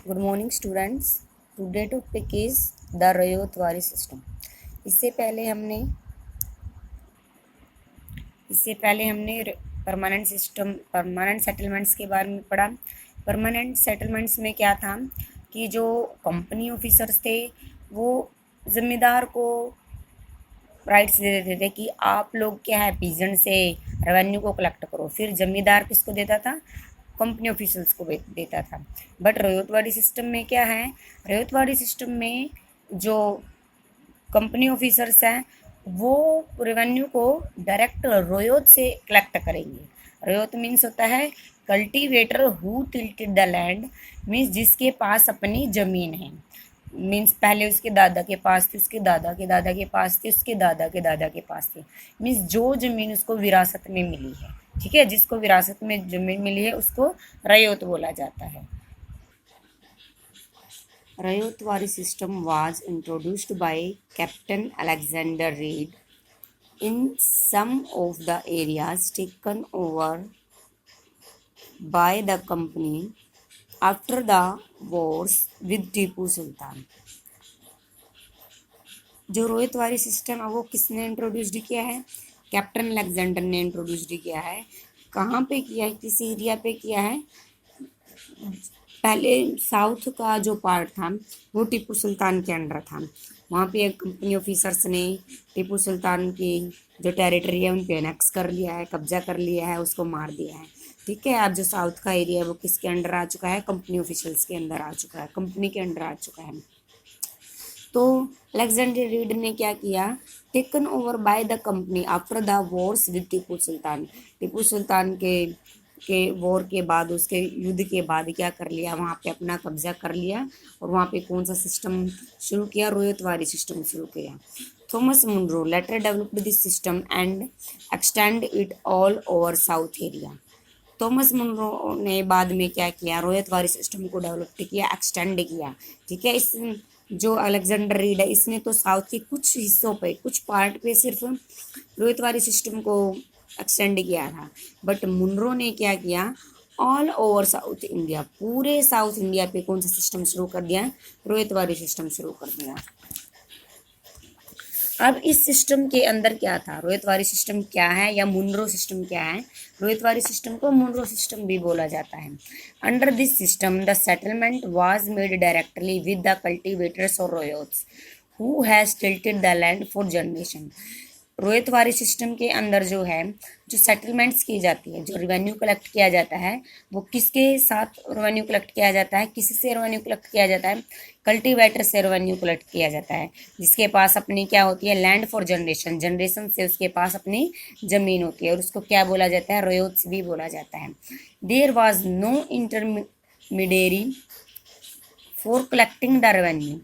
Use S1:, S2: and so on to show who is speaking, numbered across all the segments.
S1: Good morning students. Today topic is the ryotwari system. इससे पहले हमने परमानेंट सेटलमेंट्स के बारे में पढ़ा। परमानेंट सेटलमेंट्स में क्या था कि जो कंपनी ऑफिसर्स थे वो जिम्मेदार को राइट्स दे देते थे कि आप लोग क्या है पीजेंट से रेवेन्यू को कलेक्ट करो। फिर जमींदार किसको देता था? कंपनी ऑफिशियल्स को देता था। बट रयोतवाड़ी सिस्टम में क्या है? रयोतवाड़ी सिस्टम में जो कंपनी ऑफिसर्स हैं वो रेवेन्यू को डायरेक्ट रयोत से कलेक्ट करेंगे। रयोत मीन्स होता है cultivator who tilted the land, means जिसके पास अपनी ज़मीन है। मीन्स पहले उसके दादा के पास थी, उसके दादा के दादा के पास थी, उसके दादा के दादा के पास थी। मीन्स जो ज़मीन उसको विरासत में मिली है, ठीक है, जिसको विरासत में ज़मीन मिली है उसको रयोत बोला जाता है। Ryotwari system was introduced by Captain Alexander Read in some of the areas taken over by the company after the wars with Tipu Sultan. जो रयोतवारी सिस्टम है वो किसने इंट्रोड्यूस्ड किया है? कैप्टन अलेक्जेंडर ने इंट्रोड्यूस्ड किया है। कहाँ पे किया है? किस एरिया पे किया है? पहले साउथ का जो पार्ट था वो टीपू सुल्तान के अंडर था। वहाँ पे एक कंपनी ऑफिसर्स ने टीपू सुल्तान की जो टेरिटरी है उन पे एनेक्स कर लिया है, कब्जा कर लिया है, उसको मार दिया है। ठीक है, अब जो साउथ का एरिया है वो किसके अंडर आ चुका है? कंपनी ऑफिशियल्स के अंदर आ चुका है, कंपनी के अंडर आ चुका है। तो अलेक्जेंडर रीड ने क्या किया? Taken over by the company after the wars with Tipu Sultan. Tipu Sultan के वॉर के बाद, उसके युद्ध के बाद क्या कर लिया? वहाँ पे अपना कब्जा कर लिया और वहाँ पे कौन सा सिस्टम शुरू किया? रयोतवारी सिस्टम शुरू किया। Thomas Munro later developed this system and extend it all over south area. Thomas Munro ने बाद में क्या किया? रयोतवारी सिस्टम को डेवलप किया, एक्सटेंड किया। ठीक है, इस जो अलेक्जेंडर रीड है इसने तो साउथ के कुछ हिस्सों पे, कुछ पार्ट पे सिर्फ रयोतवारी सिस्टम को एक्सटेंड किया था। बट मुनरो ने क्या किया? ऑल ओवर साउथ इंडिया, पूरे साउथ इंडिया पे कौन सा सिस्टम शुरू कर दिया? रयोतवारी सिस्टम शुरू कर दिया। अब इस सिस्टम के अंदर क्या था? रयोतवारी सिस्टम क्या है या मुनरो सिस्टम क्या है? रयोतवारी सिस्टम को मुनरो सिस्टम भी बोला जाता है। Under this system the settlement was made directly with the cultivators और ryots who has tilted the land for generation. Ryotwari system के अंदर जो है, जो सेटलमेंट्स की जाती है, जो रेवेन्यू कलेक्ट किया जाता है, वो किसके साथ रेवेन्यू कलेक्ट किया जाता है? किससे रेवेन्यू कलेक्ट किया जाता है? कल्टीवेटर से रेवेन्यू कलेक्ट किया जाता है, जिसके पास अपनी क्या होती है? लैंड फॉर जनरेशन, जनरेशन से उसके पास अपनी ज़मीन होती है और उसको क्या बोला जाता है? रयोत्स भी बोला जाता है। There was no intermediary for collecting the revenue.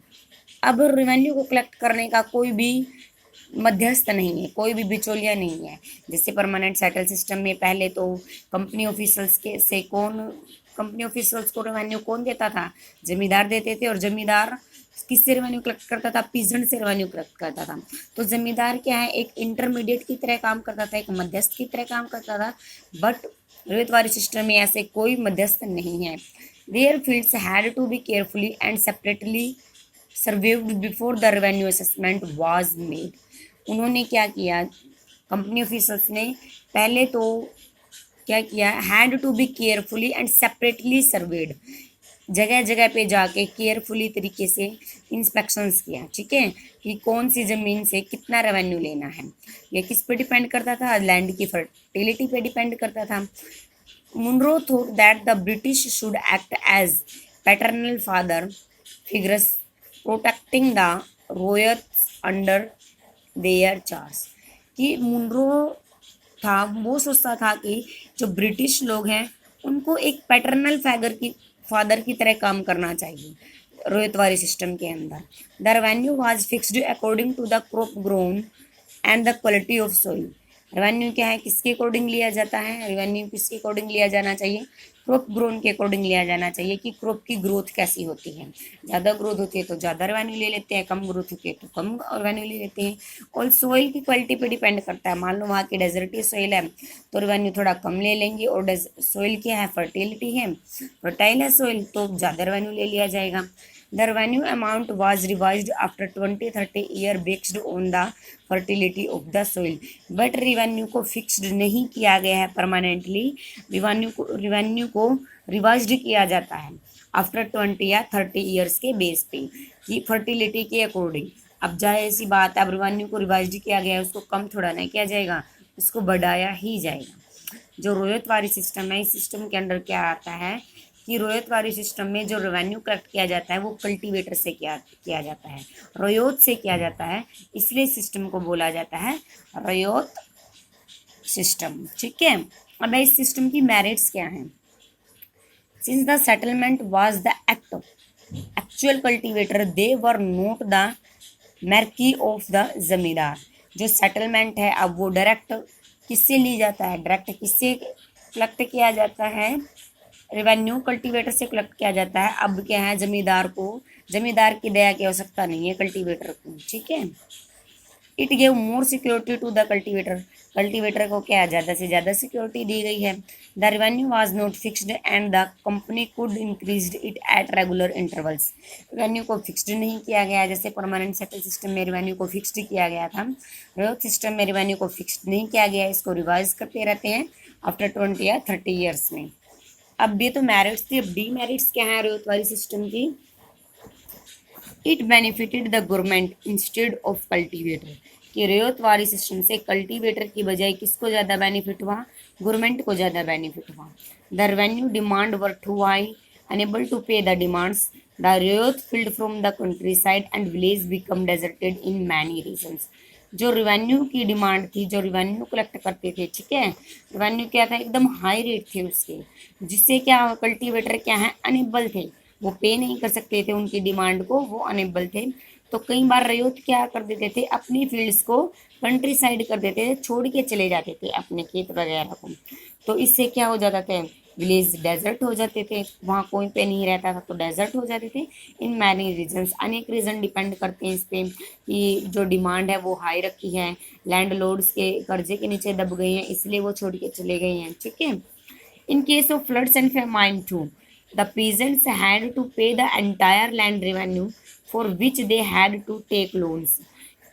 S1: अब रेवेन्यू को कलेक्ट करने का कोई भी मध्यस्थ नहीं है, कोई भी बिचौलिया नहीं है। जैसे परमानेंट सेटल सिस्टम में पहले तो कंपनी ऑफिसर्स के से कंपनी ऑफिसर्स को रेवेन्यू कौन देता था? जमींदार देते थे। और जमींदार किससे रेवेन्यू कलेक्ट करता था? पीजेंट से रेवेन्यू कलेक्ट करता था। तो जमींदार क्या है? एक इंटरमीडिएट की तरह काम करता था, एक मध्यस्थ की तरह काम करता था। बट रयोतवारी सिस्टम में ऐसे कोई मध्यस्थ नहीं है। Their fields had to be carefully and separately surveyed before the revenue assessment was made. उन्होंने क्या किया? कंपनी ऑफिसर्स ने पहले तो क्या किया? Had to be carefully and separately surveyed, जगह जगह पे जाके केयरफुली तरीके से इंस्पेक्शंस किया। ठीक है, कि कौन सी ज़मीन से कितना रेवेन्यू लेना है। ये किस पे डिपेंड करता था? लैंड की फर्टिलिटी पे डिपेंड करता था। Munro thought that the British should act as paternal father figures protecting the royals under their charge. कि मुनरो था, वो सोचता था कि जो ब्रिटिश लोग हैं उनको एक पैटर्नल फादर की तरह काम करना चाहिए रयोतवारी सिस्टम के अंदर। The revenue was fixed according to the crop grown and the quality of soil. Revenue क्या है? किसके अकॉर्डिंग लिया जाता है? रेवेन्यू किसके अकॉर्डिंग लिया जाना चाहिए? क्रॉप ग्रोन के अकॉर्डिंग लिया जाना चाहिए कि क्रॉप की ग्रोथ कैसी होती है। ज़्यादा ग्रोथ होती है तो ज़्यादा रेवेन्यू ले लेते हैं, कम ग्रोथ होती है तो कम रेवेन्यू ले लेते हैं। और सोइल की क्वालिटी पे डिपेंड करता है। मान लो वहाँ की डेजर्टी सोइल है तो रेवेन्यू थोड़ा कम ले लेंगे, और सोइल क्या है, फर्टिलिटी है, फर्टाइल है सोइल, तो ज़्यादा रेवेन्यू ले लिया जाएगा। The revenue amount was revised after 20-30 year based on the fertility of the soil, but revenue को फिक्स्ड नहीं किया गया है परमानेंटली। रेवेन्यू को रिवाइज्ड किया जाता है आफ्टर 20 या 30 ईयर्स के बेस पे, कि फर्टिलिटी के अकॉर्डिंग। अब जाए ऐसी बात है, अब रेवेन्यू को रिवाइज्ड किया गया है, उसको कम थोड़ा नहीं किया जाएगा, उसको बढ़ाया ही जाएगा। जो रोयतवारी सिस्टम है, इस सिस्टम के अंडर क्या आता है कि रोयतवारी सिस्टम में जो रेवेन्यू कलेक्ट किया जाता है वो कल्टीवेटर से किया जाता है, रयोत से किया जाता है, इसलिए सिस्टम को बोला जाता है रयोत सिस्टम। ठीक है, अब इस सिस्टम की मेरिट्स क्या हैं। Since the settlement was the actual cultivator, they were not the murky of the जमींदार। जो सेटलमेंट है अब वो डायरेक्ट किससे ली जाता है, डायरेक्ट किससे कलेक्ट किया जाता है, रेवेन्यू कल्टीवेटर से कलेक्ट किया जाता है। अब क्या है, जमींदार को, जमींदार की दया की आवश्यकता नहीं है कल्टीवेटर को। ठीक है, it gave more security to the cultivator, cultivator को क्या ज़्यादा से ज़्यादा सिक्योरिटी दी गई है। The revenue was not fixed and the company could increase it at regular intervals. Revenue को फिक्स्ड नहीं किया गया, जैसे परमानेंट सेटल सिस्टम में रेवेन्यू को फिक्स्ड किया गया था, रोयत सिस्टम में रेवेन्यू को फिक्स्ड नहीं किया गया, इसको रिवाइज करते रहते हैं आफ्टर 20 या 30 ईयर्स में। अब ये तो मेरिट्स थी, अब डी मेरिट्स क्या है रोयतवारी सिस्टम की। It benefited the government instead of cultivator, कि रेतवारी सिस्टम से कल्टीवेटर की बजाय किसको ज़्यादा बेनिफिट हुआ, गवर्नमेंट को ज़्यादा बेनिफिट हुआ। The revenue demand were too high, unable to pay the demands, the ryot field from the countryside and village become deserted in many regions. जो रेवेन्यू की डिमांड थी, जो रेवेन्यू कलेक्ट करते थे, ठीक है, रेवेन्यू क्या था, एकदम हाई रेट थे उसके, जिससे क्या कल्टीवेटर क्या है, अनेबल थे, वो पे नहीं कर सकते थे उनकी डिमांड को, वो अनेबल थे। तो कई बार रयोत क्या कर देते थे, अपनी फील्ड्स को कंट्री साइड कर देते थे, छोड़ के चले जाते थे अपने खेत वगैरह को। तो इससे क्या हो जाता था, विलेज डेजर्ट हो जाते थे, वहाँ कोई पे नहीं रहता था तो डेजर्ट हो जाते थे। इन मैनी रीजन्स, अनेक रीज़न डिपेंड करते हैं इस पर कि जो डिमांड है वो हाई रखी है, लैंड लॉर्ड्स के कर्जे के नीचे दब गए हैं, इसलिए वो छोड़ के चले गए हैं। ठीक है, in case of floods and famine too, the peasants had to pay the entire land revenue for which they had to take loans।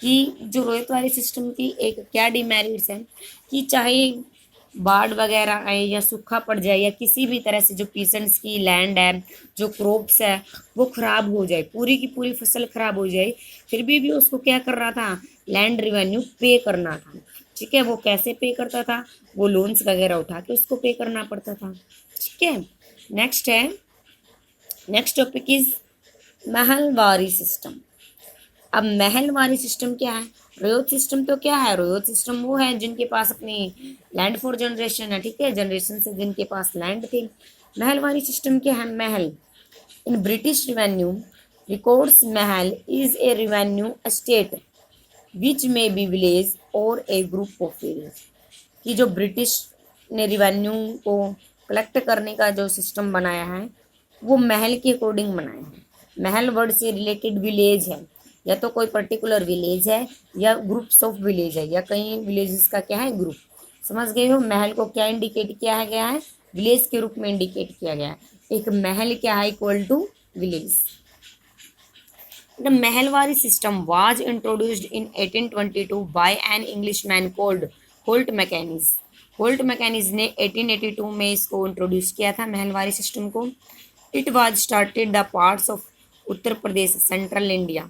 S1: कि जो रोयतवारी सिस्टम की एक क्या डिमेरिट्स है कि चाहे बाढ़ वगैरह आए या सूखा पड़ जाए या किसी भी तरह से जो पीसेंट्स की लैंड है, जो क्रॉप्स है वो खराब हो जाए, पूरी की पूरी फसल खराब हो जाए, फिर भी उसको क्या कर रहा था, लैंड रेवेन्यू पे करना था। ठीक है, वो कैसे पे करता था, वो लोन्स वगैरह उठा के उसको पे करना पड़ता था। ठीक है, नेक्स्ट है, next topic is Mahalwari system. अब महलवारी सिस्टम क्या है, रोयत सिस्टम तो क्या है, रोयत सिस्टम वो है जिनके पास अपनी लैंड फॉर जनरेशन है, ठीक है, जनरेशन से जिनके पास लैंड थी। महलवारी सिस्टम क्या है, महल in British revenue records, Mahal is a revenue state which may be village और ए ग्रुप ऑफ विलेज। कि जो ब्रिटिश ने रेवेन्यू को कलेक्ट करने का जो सिस्टम बनाया है वो महल के अकॉर्डिंग बनाया है। महल वर्ड से रिलेटेड विलेज है, या तो कोई पर्टिकुलर विलेज है या ग्रुप्स ऑफ विलेज है, या कई विलेजेस का क्या है, ग्रुप। समझ गए हो, महल को क्या इंडिकेट किया गया है, विलेज के रूप में इंडिकेट किया गया है। एक महल क्या है, equal to village. The Mahalwari system was introduced in 1822 by an Englishman called Holt Mackenzie. Holt Mackenzie ने 1882 में इसको इंट्रोड्यूस किया था, महलवारी सिस्टम को। It was started the parts of Uttar Pradesh central India.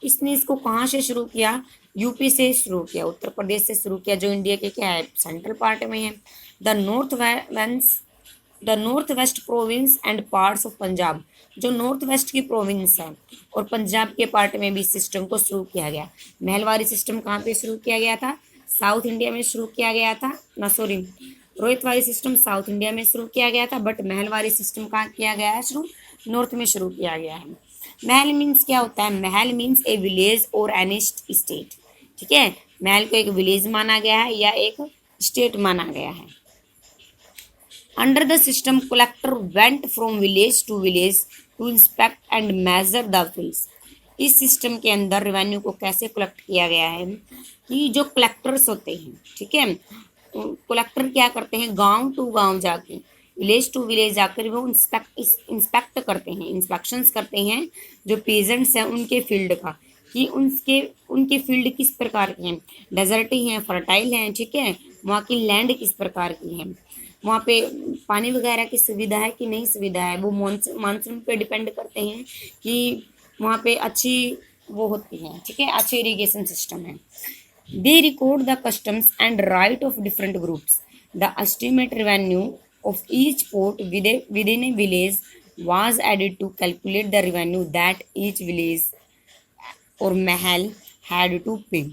S1: इसने इसको कहाँ से शुरू किया, यूपी से शुरू किया, उत्तर प्रदेश से शुरू किया, जो इंडिया के क्या है, सेंट्रल पार्ट में है। The north west province and parts of Punjab, जो नॉर्थ वेस्ट की प्रोविंस है और पंजाब के पार्ट में भी सिस्टम को शुरू किया गया। महलवारी सिस्टम कहाँ पे शुरू किया गया था, साउथ इंडिया में शुरू किया गया था ना, सॉरी, रोहितवारी सिस्टम साउथ इंडिया में शुरू किया गया था, बट महलवारी सिस्टम कहाँ किया गया है शुरू, नॉर्थ में शुरू किया गया है। महल मीन्स क्या होता है, महल मीन्स ए विलेज और एन स्टेट। ठीक है, महल को एक विलेज माना गया है या एक स्टेट माना गया है। Under the system collector went from village to inspect and measure the fields. इस सिस्टम के अंदर रेवेन्यू को कैसे कलेक्ट किया गया है कि जो कलेक्टर्स होते हैं, ठीक है, कलेक्टर क्या करते हैं, गांव टू गांव जाके, विलेज टू विलेज जाकर वो इंस्पेक्ट करते हैं, इंस्पेक्शंस करते हैं जो पेजेंट्स हैं उनके फील्ड का, कि उनके फील्ड किस प्रकार के हैं, डेजर्टी हैं, फर्टाइल हैं, ठीक है, वहाँ की लैंड किस प्रकार की है, वहाँ पे पानी वगैरह की सुविधा है कि नहीं सुविधा है, वो मानसून पे डिपेंड करते हैं कि वहाँ पे अच्छी वो होती है, ठीक है, अच्छे इरिगेशन सिस्टम है। They record the customs and right of different groups. The estimate revenue of each plot within a village was added to calculate the revenue that each village और महल हैड टू पे।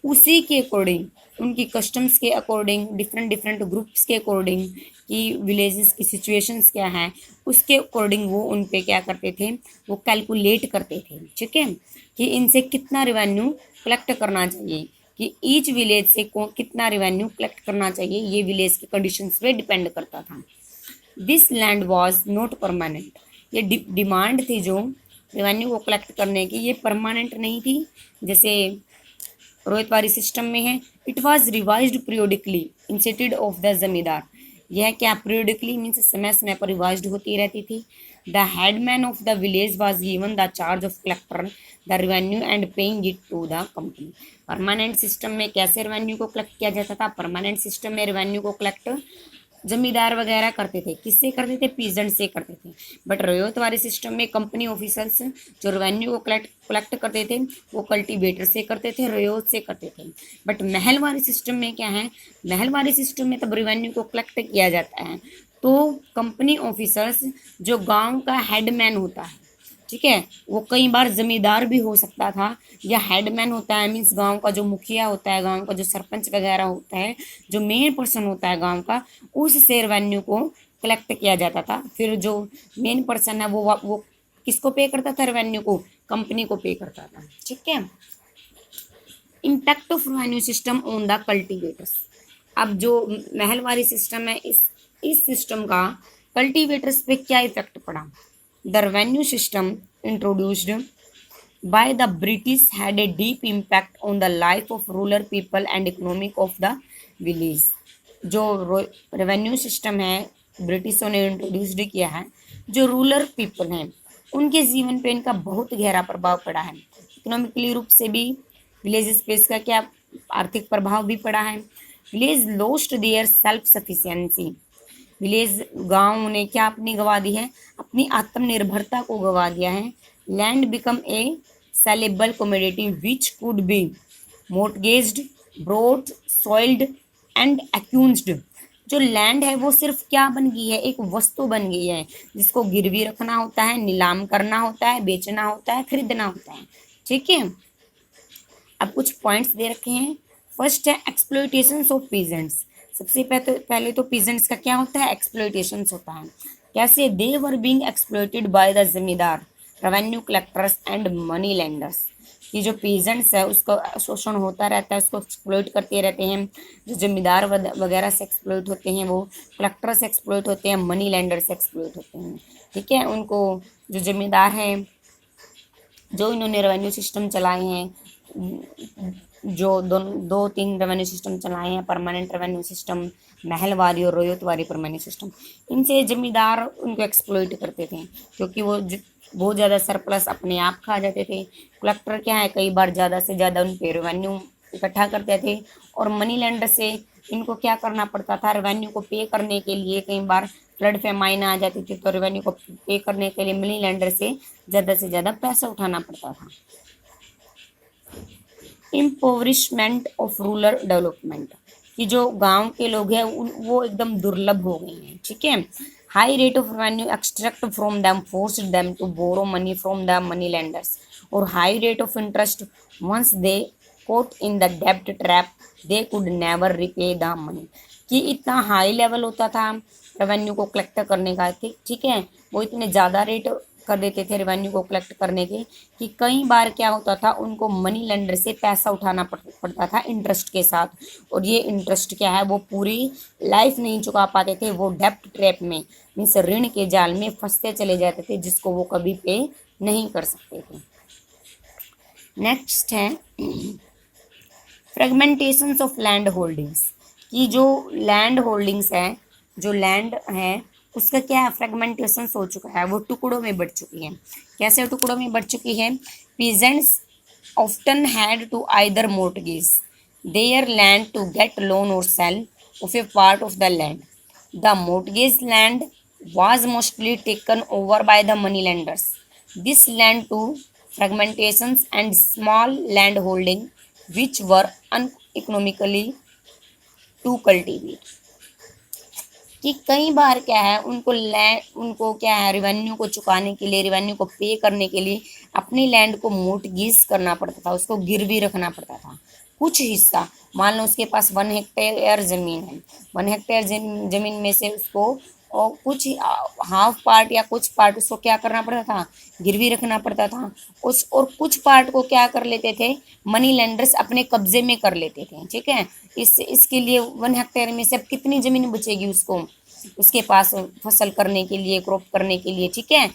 S1: उसी के according, उनकी customs के according, different groups के according, कि villages की situations क्या हैं उसके अकॉर्डिंग वो उन पे क्या करते थे, वो कैलकुलेट करते थे, ठीक है, कि इनसे कितना रेवेन्यू कलेक्ट करना चाहिए, कि ईच विलेज से कितना रेवेन्यू कलेक्ट करना चाहिए, ये विलेज के कंडीशंस पे डिपेंड करता था। This land was not permanent. ये डिमांड थी जो रेवेन्यू को कलेक्ट करने की, ये परमानेंट नहीं थी जैसे रोहितवारी सिस्टम में है। It was revised periodically instead of the जमींदार। यह क्या पीरियोडिकली मीन्स समय समय पर रिवाइज्ड होती रहती थी। The headman of the village was given the charge of collector the revenue and paying it to the company. Permanent system में कैसे रेवेन्यू को कलेक्ट किया जाता था, परमानेंट सिस्टम में रेवेन्यू को कलेक्ट जमींदार वगैरह करते थे, किससे करते थे, पीजेंट से करते थे। बट रोहितवारी सिस्टम में कंपनी ऑफिसर्स जो रेवेन्यू को कलेक्ट करते थे वो कल्टीवेटर से करते थे, रोयोत से करते थे। बट महलवारी सिस्टम में क्या है, महलवारी सिस्टम में तब रेवेन्यू को कलेक्ट किया जाता है तो कंपनी ऑफिसर्स जो गांव का हेडमैन होता है, ठीक है, वो कई बार जमींदार भी हो सकता था, या हेडमैन होता है मीन्स गांव का जो मुखिया होता है, गांव का जो सरपंच वगैरह होता है, जो मेन पर्सन होता है गांव का, उससे रेवेन्यू को कलेक्ट किया जाता था। फिर जो मेन पर्सन है वो किसको पे करता था, रेवेन्यू को कंपनी को पे करता था, ठीक है। Impact of revenue system on the cultivators. अब जो महलवारी सिस्टम है, इस सिस्टम का कल्टीवेटर्स पे क्या इफेक्ट पड़ा। The revenue system introduced by the British had a deep impact on the life of rural people and economic of the village। जो revenue system है ब्रिटिशों ने इंट्रोड्यूस्ड किया है, जो रूरल पीपल हैं उनके जीवन पे इनका बहुत गहरा प्रभाव पड़ा है। इकोनॉमिकली रूप से भी विलेजेस पे इसका क्या आर्थिक प्रभाव भी पड़ा है। Village lost their self sufficiency. Village गांव ने क्या अपनी गवा दी है, अपनी आत्मनिर्भरता को गवा दिया है। Land become a saleable commodity which could be mortgaged, bought, sold and accused. जो लैंड है वो सिर्फ क्या बन गई है, एक वस्तु बन गई है जिसको गिरवी रखना होता है, नीलाम करना होता है, बेचना होता है, खरीदना होता है, ठीक है। अब कुछ पॉइंट्स दे रखे हैं। फर्स्ट है एक्सप्लॉयटेशन ऑफ पीजेंट्स। सबसे पहले तो पीजेंट्स का क्या होता है, एक्सप्लॉयटेशन होता है। कैसे, they were being exploited by the zamindar, revenue collectors and money lenders. ये जो पीजेंट्स है उसका शोषण होता रहता है, उसको एक्सप्लॉयट करते रहते हैं। जो जमींदार वगैरह से एक्सप्लॉयट होते हैं, वो कलेक्टर से एक्सप्लॉयट होते हैं, मनी लेंडर से एक्सप्लॉयट होते हैं, ठीक है। उनको जो जमींदार हैं, जो इन्होंने रेवेन्यू सिस्टम चलाए हैं, जो दो तीन रेवेन्यू सिस्टम चलाए हैं, परमानेंट रेवेन्यू सिस्टम, महलवारी और रोयतवारी परमानेंट सिस्टम, इनसे जमींदार उनको एक्सप्लॉइट करते थे क्योंकि वो बहुत ज़्यादा सरप्लस अपने आप खा जाते थे। कलेक्टर क्या है, कई बार ज़्यादा से ज़्यादा उन पे रेवेन्यू इकट्ठा करते थे, और मनी लेंडर से इनको क्या करना पड़ता था, रेवेन्यू को पे करने के लिए कई बार फ्लड फेमाइन आ जाती थी तो रेवेन्यू को पे करने के लिए मनी लेंडर से ज़्यादा पैसा उठाना पड़ता था। इम्पोवरिशमेंट ऑफ रूरल डेवलपमेंट, कि जो गांव के लोग हैं वो एकदम दुर्लभ हो गए हैं, ठीक है। High rate of revenue extract from them forced them to borrow money from the money lenders, और high rate of interest once they caught in the डेब्ट trap they could never repay the money. कि इतना high level होता था revenue को collect करने का, ठीक है, वो इतने ज़्यादा रेट कर देते थे रेवेन्यू को कलेक्ट करने के, कि कई बार क्या होता था, उनको मनी लेंडर से पैसा उठाना पड़ता था इंटरेस्ट के साथ, और ये इंटरेस्ट क्या है वो पूरी लाइफ नहीं चुका पाते थे, वो डेप्ट ट्रैप में मीन्स ऋण के जाल में फंसते चले जाते थे, जिसको वो कभी पे नहीं कर सकते थे। नेक्स्ट है फ्रेगमेंटेशंस ऑफ लैंड होल्डिंग्स, कि जो लैंड होल्डिंग्स है, जो लैंड है उसका क्या है, फ्रेगमेंटेशंस हो चुका है, वो टुकड़ों में बढ़ चुकी है। कैसे टुकड़ों में बढ़ चुकी है? Peasants often had to either mortgage their land to get loan और sell off a part of the land. The mortgage land was mostly taken over by the money lenders. This led to fragmentations and small land holding which were uneconomically to cultivate. कि कई बार क्या है, उनको क्या है, revenue को चुकाने के लिए, रेवेन्यू को पे करने के लिए अपनी लैंड को मोर्टगेज करना पड़ता था, उसको गिरवी रखना पड़ता था। कुछ हिस्सा, मान लो उसके पास 1 हेक्टेयर ज़मीन है, 1 हेक्टेयर ज़मीन में से उसको और कुछ हाफ पार्ट या कुछ पार्ट उसको क्या करना पड़ता था, गिरवी रखना पड़ता था। और कुछ पार्ट को क्या कर लेते थे, मनी लेंडर्स अपने कब्जे में कर लेते थे। ठीक है, इसके लिए 1 हेक्टेयर में से अब कितनी ज़मीन बचेगी उसको, उसके पास फसल करने के लिए, क्रॉप करने के लिए। ठीक है,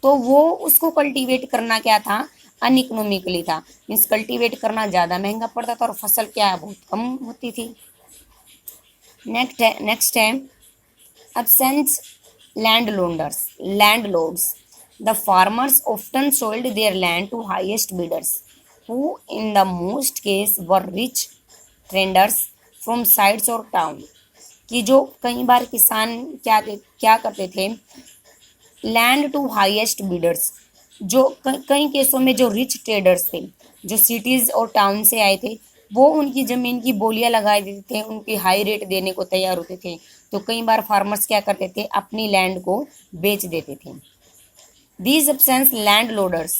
S1: तो वो उसको कल्टीवेट करना क्या था, अनइकोनॉमिकली था, मीन्स कल्टीवेट करना ज़्यादा महंगा पड़ता था और फसल क्या है, बहुत कम होती थी। नेक्स्ट है absent landlords. The farmers often sold their land to highest bidders, who in the most case were rich traders from sites or town. कि जो कई बार किसान क्या करते थे, लैंड टू हाईएस्ट बिडर्स, जो कई केसों में जो रिच ट्रेडर्स थे, जो सिटीज़ और टाउन से आए थे, वो उनकी ज़मीन की बोलियां लगा देते थे, उनकी हाई रेट देने को तैयार होते थे। तो कई बार फार्मर्स क्या करते थे, अपनी लैंड को बेच देते थे। दीज एब्सेंस लैंड लोडर्स,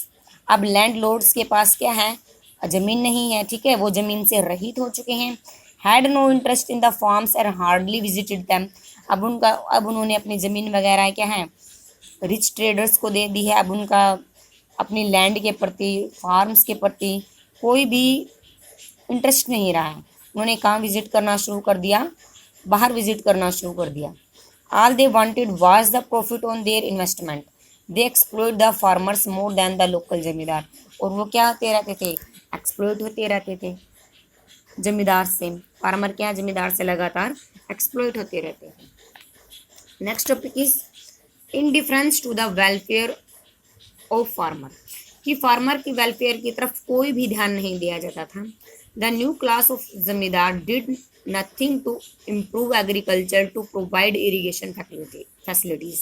S1: अब लैंड लोड्स के पास क्या है, ज़मीन नहीं है। ठीक है, वो ज़मीन से रहित हो चुके हैं। Had no interest in the farms and hardly visited them, अब उन्होंने अपनी ज़मीन वगैरह क्या है रिच ट्रेडर्स को दे दी है। अब उनका अपनी लैंड के प्रति, फार्म्स के प्रति कोई भी इंटरेस्ट नहीं रहा है। उन्होंने कहाँ विजिट करना शुरू कर दिया, बाहर विजिट करना शुरू कर दिया। All they wanted was the profit on their investment, they exploit the farmers more than the local जमींदार, और वो क्या होते रहते थे, एक्सप्लॉइट होते रहते थे जमींदार से। फार्मर क्या, जमींदार से लगातार एक्सप्लॉइट होते रहते थे। Next topic is indifference to the welfare of farmer, कि फार्मर की वेलफेयर की तरफ कोई भी ध्यान नहीं दिया जाता था। The new class of zamindar did nothing to improve agriculture to provide irrigation facilities,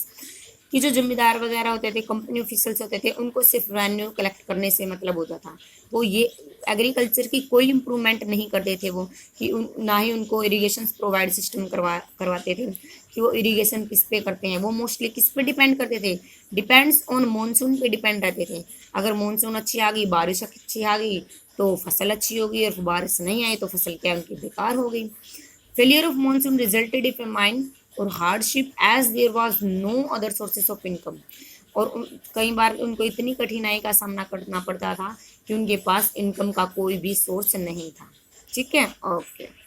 S1: कि जो जमींदार वगैरह होते थे, कंपनी ऑफिसर्स होते थे, उनको सिर्फ रेवेन्यू कलेक्ट करने से मतलब होता था। वो ये एग्रीकल्चर की कोई इम्प्रूवमेंट नहीं करते थे वो, कि ना ही उनको इरीगेशन प्रोवाइड सिस्टम करवाते थे। कि वो इरीगेशन किस पे करते हैं, वो मोस्टली किस पे डिपेंड करते थे, डिपेंड्स ऑन मानसून पे डिपेंड रहते थे। अगर मानसून अच्छी आ गई, बारिश अच्छी आ गई तो फसल अच्छी होगी, और बारिश नहीं आई तो फसल क्या उनकी बेकार हो गई। Failure of monsoon resulted in famine और hardship as there was no other sources of income, और कई बार उनको इतनी कठिनाई का सामना करना पड़ता था कि उनके पास इनकम का कोई भी सोर्स नहीं था। ठीक है, ओके।